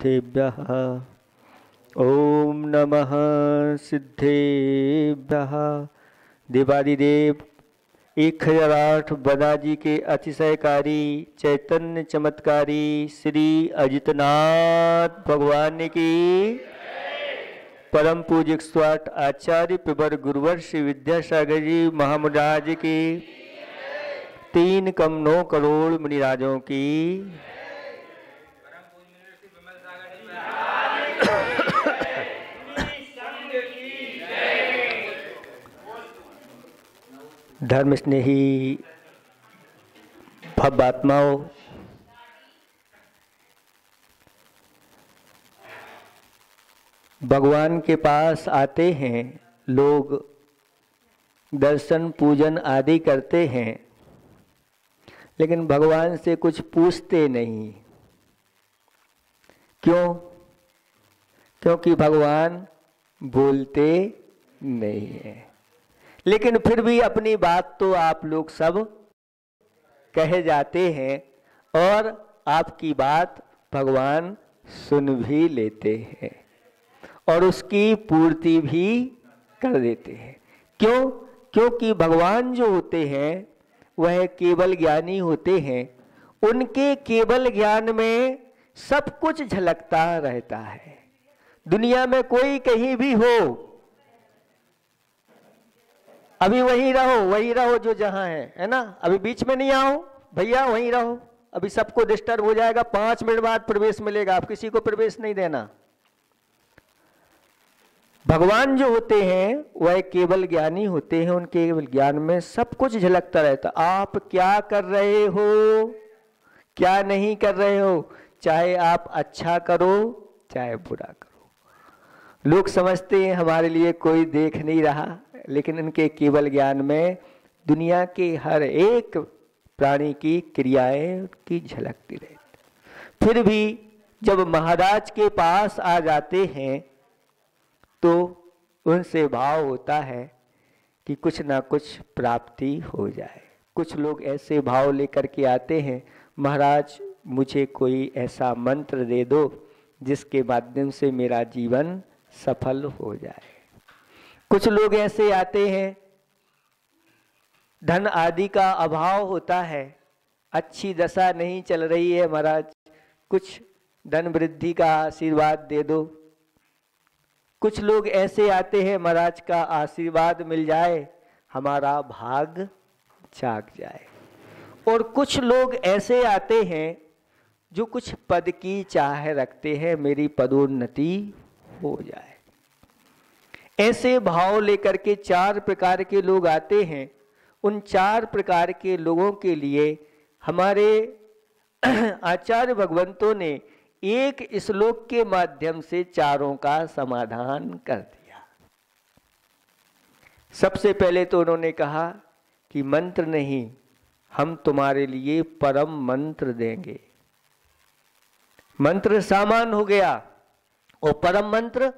सिद्धेभ्यः। ओम नमः सिद्धेभ्यः। देवादिदेव 1008 बालाजी के अतिशयकारी चैतन्य चमत्कारी श्री अजितनाथ भगवान की परम पूज्य 108 आचार्य पिबर गुरुवर श्री विद्यासागर जी महामुराज की 3 कम 9 करोड़ मुनिराजों की धर्म स्नेही भव्यात्माओं, भगवान के पास आते हैं लोग, दर्शन पूजन आदि करते हैं, लेकिन भगवान से कुछ पूछते नहीं। क्यों? क्योंकि भगवान बोलते नहीं है। लेकिन फिर भी अपनी बात तो आप लोग सब कहे जाते हैं और आपकी बात भगवान सुन भी लेते हैं और उसकी पूर्ति भी कर देते हैं। क्यों? क्योंकि भगवान जो होते हैं वह केवल ज्ञानी होते हैं। उनके केवल ज्ञान में सब कुछ झलकता रहता है। दुनिया में कोई कहीं भी हो, अभी वहीं रहो जो जहां है ना। अभी बीच में नहीं आओ भैया, वहीं रहो। अभी सबको डिस्टर्ब हो जाएगा, 5 मिनट बाद प्रवेश मिलेगा, आप किसी को प्रवेश नहीं देना। भगवान जो होते हैं वह केवल ज्ञानी होते हैं। उनके केवल ज्ञान में सब कुछ झलकता रहता। आप क्या कर रहे हो, क्या नहीं कर रहे हो, चाहे आप अच्छा करो चाहे बुरा करो, लोग समझते हैं हमारे लिए कोई देख नहीं रहा, लेकिन इनके केवल ज्ञान में दुनिया के हर एक प्राणी की क्रियाएं की झलकती रहती। फिर भी जब महाराज के पास आ जाते हैं तो उनसे भाव होता है कि कुछ ना कुछ प्राप्ति हो जाए। कुछ लोग ऐसे भाव लेकर के आते हैं, महाराज मुझे कोई ऐसा मंत्र दे दो जिसके माध्यम से मेरा जीवन सफल हो जाए। कुछ लोग ऐसे आते हैं, धन आदि का अभाव होता है, अच्छी दशा नहीं चल रही है, महाराज कुछ धन वृद्धि का आशीर्वाद दे दो। कुछ लोग ऐसे आते हैं, महाराज का आशीर्वाद मिल जाए हमारा भाग जाग जाए। और कुछ लोग ऐसे आते हैं जो कुछ पद की चाह रखते हैं, मेरी पदोन्नति हो जाए। ऐसे भाव लेकर के 4 प्रकार के लोग आते हैं। उन 4 प्रकार के लोगों के लिए हमारे आचार्य भगवंतों ने एक श्लोक के माध्यम से चारों का समाधान कर दिया। सबसे पहले तो उन्होंने कहा कि मंत्र नहीं, हम तुम्हारे लिए परम मंत्र देंगे। मंत्र सामान्य हो गया और परम मंत्र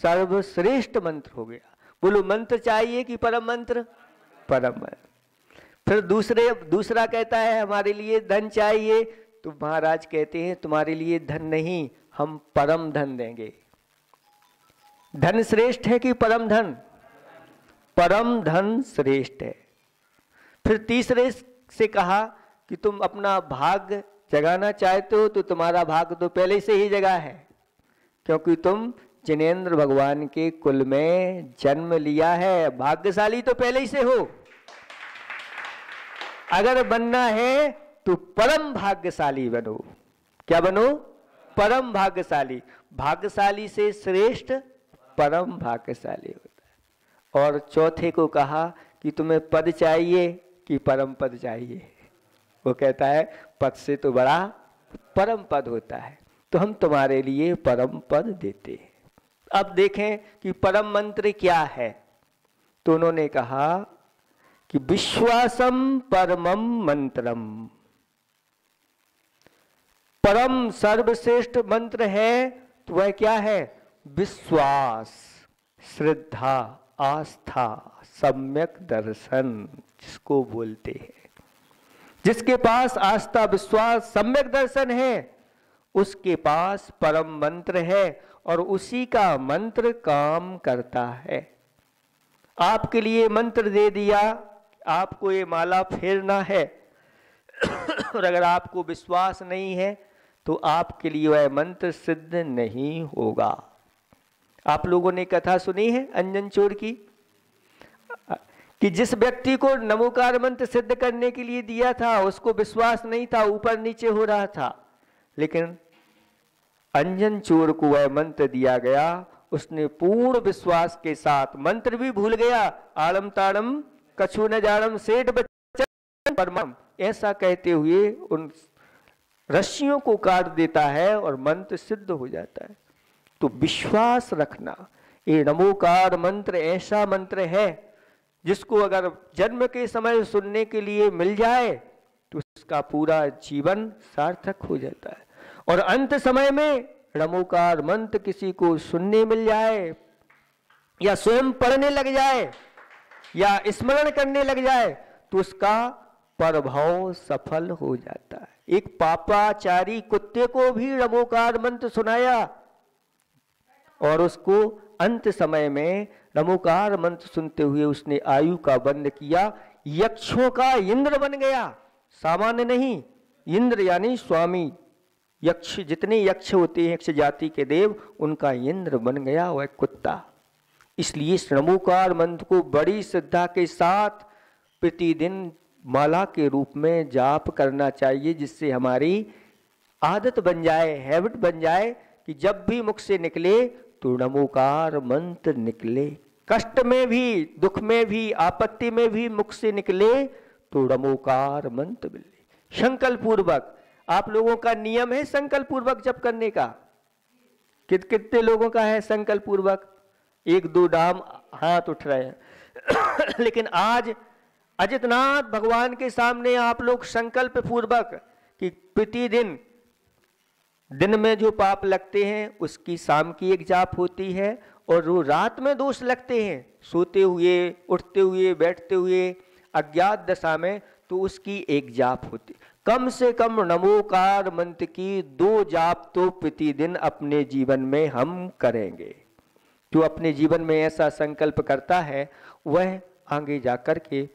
सर्वश्रेष्ठ मंत्र हो गया। बोलो, मंत्र चाहिए कि परम मंत्र? परम मंत्र। फिर दूसरा कहता है हमारे लिए धन चाहिए, तो महाराज कहते हैं तुम्हारे लिए धन नहीं, हम परम धन देंगे। धन श्रेष्ठ है कि परम धन? परम धन श्रेष्ठ है। फिर तीसरे से कहा कि तुम अपना भाग्य जगाना चाहते हो तो तुम्हारा भाग्य तो पहले से ही जगा है, क्योंकि तुम जिनेंद्र भगवान के कुल में जन्म लिया है। भाग्यशाली तो पहले ही से हो। अगर बनना है तो परम भाग्यशाली बनो। क्या बनो? परम भाग्यशाली। भाग्यशाली से श्रेष्ठ परम भाग्यशाली होता है। और चौथे को कहा कि तुम्हें पद चाहिए कि परम पद चाहिए? वो कहता है पद से तो बड़ा परम पद होता है, तो हम तुम्हारे लिए परम पद देते हैं। अब देखें कि परम मंत्र क्या है। तो उन्होंने कहा कि विश्वासम परमम मंत्रम, परम सर्वश्रेष्ठ मंत्र है तो वह क्या है? विश्वास, श्रद्धा, आस्था, सम्यक दर्शन जिसको बोलते हैं। जिसके पास आस्था, विश्वास, सम्यक दर्शन है उसके पास परम मंत्र है और उसी का मंत्र काम करता है। आपके लिए मंत्र दे दिया, आपको ये माला फेरना है और अगर आपको विश्वास नहीं है तो आपके लिए वह मंत्र सिद्ध नहीं होगा। आप लोगों ने कथा सुनी है अंजन चोर की, कि जिस व्यक्ति को नमोकार मंत्र सिद्ध करने के लिए दिया था उसको विश्वास नहीं था, ऊपर नीचे हो रहा था, लेकिन अंजन चोर को वह मंत्र दिया गया, उसने पूर्ण विश्वास के साथ, मंत्र भी भूल गया, आड़म ताड़म कछु न जाड़म सेठ बच्चन परमम, ऐसा कहते हुए उन रस्सियों को काट देता है और मंत्र सिद्ध हो जाता है। तो विश्वास रखना, ये नमोकार मंत्र ऐसा मंत्र है जिसको अगर जन्म के समय सुनने के लिए मिल जाए तो उसका पूरा जीवन सार्थक हो जाता है। और अंत समय में नमोकार मंत्र किसी को सुनने मिल जाए या स्वयं पढ़ने लग जाए या स्मरण करने लग जाए तो उसका प्रभाव सफल हो जाता है। एक पापाचारी कुत्ते को भी नमोकार मंत्र सुनाया और उसको अंत समय में नमोकार मंत्र सुनते हुए उसने आयु का बंध किया, यक्षों का इंद्र बन गया, सामान्य नहीं, इंद्र यानी स्वामी। यक्ष, जितने यक्ष होते हैं यक्ष जाति के देव, उनका इंद्र बन गया वह कुत्ता। इसलिए इस नमोकार मंत्र को बड़ी श्रद्धा के साथ प्रतिदिन माला के रूप में जाप करना चाहिए, जिससे हमारी आदत बन जाए, हैबिट बन जाए कि जब भी मुख से निकले तो नमोकार मंत्र निकले। कष्ट में भी, दुख में भी, आपत्ति में भी मुख से निकले तो नमोकार मंत्र मिले। संकल्प पूर्वक, आप लोगों का नियम है संकल्प पूर्वक जप करने का? कितने लोगों का है संकल्प पूर्वक? एक दो दाम हाथ उठ रहे हैं लेकिन आज अजितनाथ भगवान के सामने आप लोग संकल्प पूर्वक कि प्रतिदिन दिन में जो पाप लगते हैं उसकी शाम की एक जाप होती है, और जो रात में दोष लगते हैं सोते हुए, उठते हुए, बैठते हुए, अज्ञात दशा में, तो उसकी एक जाप होती। कम से कम नमोकार मंत्र की 2 जाप तो प्रतिदिन अपने जीवन में हम करेंगे। जो अपने जीवन में ऐसा संकल्प करता है वह आगे जाकर के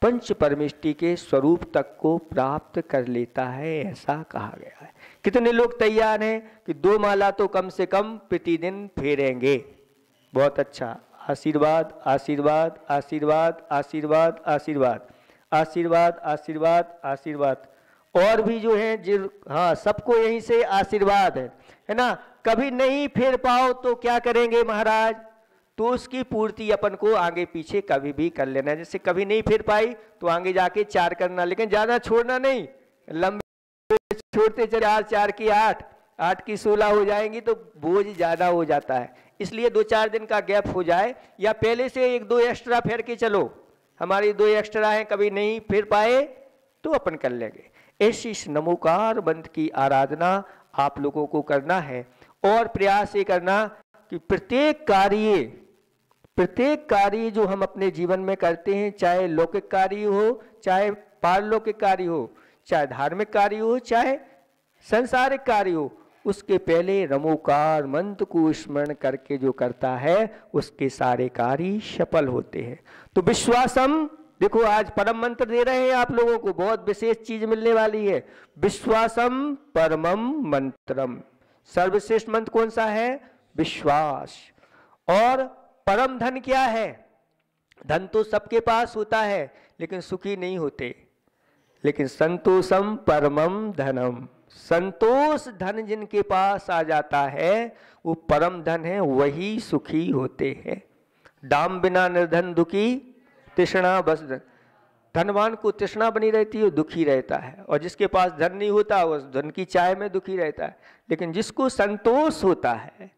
पंच परमेष्टि के स्वरूप तक को प्राप्त कर लेता है, ऐसा कहा गया है। कितने लोग तैयार हैं कि 2 माला तो कम से कम प्रतिदिन फेरेंगे? बहुत अच्छा, आशीर्वाद आशीर्वाद आशीर्वाद आशीर्वाद आशीर्वाद आशीर्वाद आशीर्वाद आशीर्वाद। और भी जो है हाँ, सबको यहीं से आशीर्वाद है ना। कभी नहीं फेर पाओ तो क्या करेंगे महाराज? तो उसकी पूर्ति अपन को आगे पीछे कभी भी कर लेना। जैसे कभी नहीं फेर पाई तो आगे जाके 4 करना, लेकिन ज्यादा छोड़ना नहीं, लंबे छोड़ते चले 4 की 8, 8 की 16 हो जाएंगी तो बोझ ज्यादा हो जाता है। इसलिए 2-4 दिन का गैप हो जाए, या पहले से 1-2 एक्स्ट्रा फेर के चलो। हमारी 2 एक्स्ट्रा हैं, कभी नहीं फेर पाए तो अपन कर लेंगे। ऐसी इस नमोकार मंत्र की आराधना आप लोगों को करना है, और प्रयास ये करना कि प्रत्येक कार्य जो हम अपने जीवन में करते हैं, चाहे लौकिक कार्य हो, चाहे पारलौकिक कार्य हो, चाहे धार्मिक कार्य हो, चाहे संसारिक कार्य हो, उसके पहले नमोकार मंत्र को स्मरण करके जो करता है उसके सारे कार्य सफल होते हैं। तो विश्वासम, देखो आज परम मंत्र दे रहे हैं आप लोगों को, बहुत विशेष चीज मिलने वाली है। विश्वासम परमम मंत्रम, सर्वश्रेष्ठ मंत्र कौन सा है? विश्वास। और परम धन क्या है? धन तो सबके पास होता है लेकिन सुखी नहीं होते, लेकिन संतोषम परमम धनम, संतोष धन जिनके पास आ जाता है वो परम धन है, वही सुखी होते हैं। दाम बिना निर्धन दुखी तृष्णा बस, धनवान को तृष्णा बनी रहती है, दुखी रहता है, और जिसके पास धन नहीं होता वो धन की चाय में दुखी रहता है। लेकिन जिसको संतोष होता है,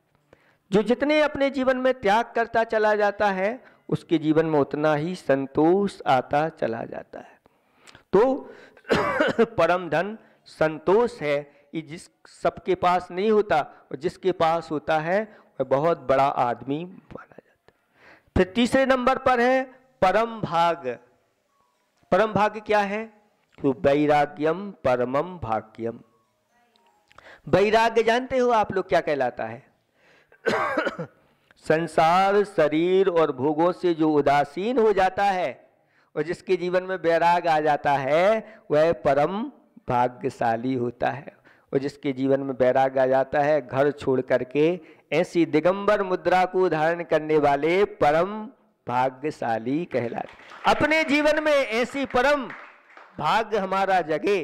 जो जितने अपने जीवन में त्याग करता चला जाता है उसके जीवन में उतना ही संतोष आता चला जाता है। तो परम धन संतोष है, ये जिस सबके पास नहीं होता और जिसके पास होता है वह बहुत बड़ा आदमी माना जाता है। फिर तीसरे नंबर पर है परम भाग। परम भाग्य क्या है? तो वैराग्यम परमम भाग्यम। वैराग्य जानते हो आप लोग क्या कहलाता है? संसार, शरीर और भोगों से जो उदासीन हो जाता है और जिसके जीवन में वैराग आ जाता है वह परम भाग्यशाली होता है। और जिसके जीवन में वैराग आ जाता है, घर छोड़ करके ऐसी दिगंबर मुद्रा को धारण करने वाले परम भाग्यशाली कहलाते। अपने जीवन में ऐसी परम भाग्य हमारा जगे।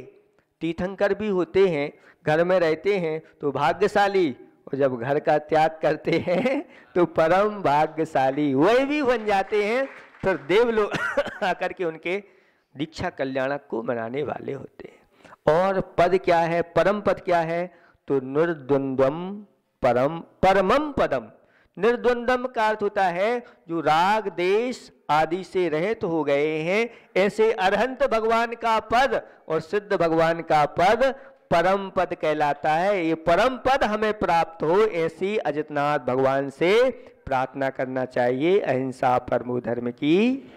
तीर्थंकर भी होते हैं, घर में रहते हैं तो भाग्यशाली, और जब घर का त्याग करते हैं तो परम भाग्यशाली वही भी बन जाते हैं। फिर देवलोक आकर के उनके दीक्षा कल्याणक को मनाने वाले होते हैं। और पद क्या है, परम पद क्या है? तो निर्द्वंद्वम परमम पदम। निर्द्वंद्वम का अर्थ होता है जो राग देश आदि से रहित हो गए हैं, ऐसे अरहंत भगवान का पद और सिद्ध भगवान का पद परम पद कहलाता है। ये परम पद हमें प्राप्त हो, ऐसी अजितनाथ भगवान से प्रार्थना करना चाहिए। अहिंसा परमो धर्म की।